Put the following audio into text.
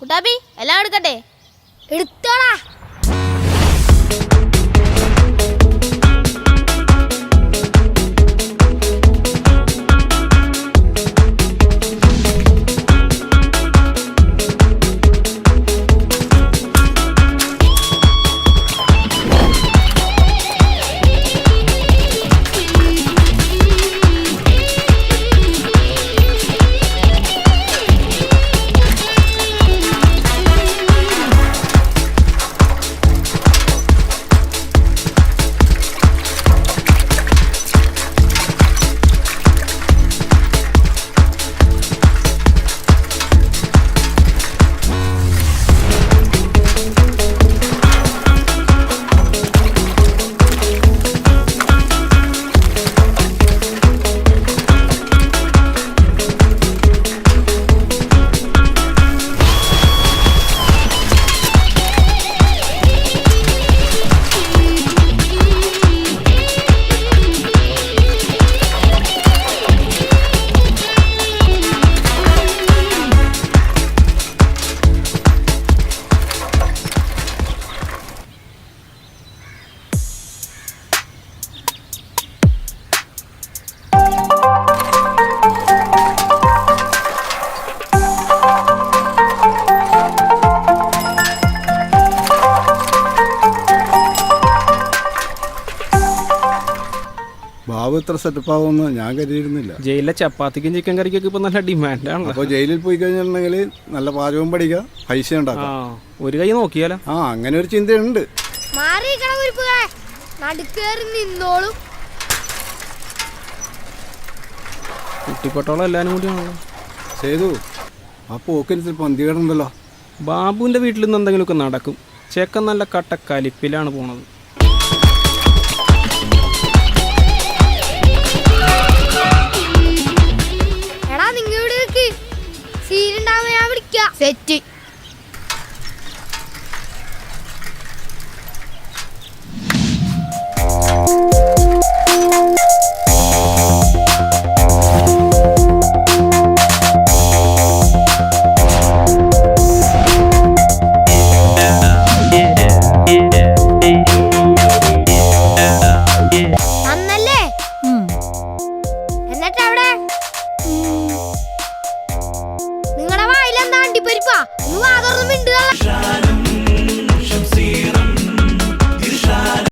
കുട്ടാപ്പി എല്ലാം എടുക്കട്ടെ? എടുത്തോടാ. ബാബു ഇത്ര സെറ്റപ്പ് ആവുമെന്ന് ഞാൻ കരുതിയിരുന്നില്ല. ജയിലിലെ ചപ്പാത്തിക്കും ചിക്കൻ കറിക്കൊക്കെ ഇപ്പൊ നല്ല ഡിമാൻഡാണ്. അപ്പോൾ ജയിലിൽ പോയി കഴിഞ്ഞിട്ടുണ്ടെങ്കിൽ നല്ല പാചകം പഠിക്കാം, പൈസ ഉണ്ടാക്കാം. ഒരു കൈ നോക്കിയാലോ? അങ്ങനെ ഒരു ചിന്തയുണ്ട്. കുട്ടിപ്പട്ടോളം എല്ലാരും കൂടിയാണല്ലോ. സേതു, ആ പോക്കിന് പന്തികേടുണ്ടല്ലോ. ബാബുവിന്റെ വീട്ടിൽ നിന്ന് എന്തെങ്കിലുമൊക്കെ നടക്കും. ചെക്കൻ നല്ല കട്ട കലിപ്പിലാണ് പോണത്. സെറ്റ്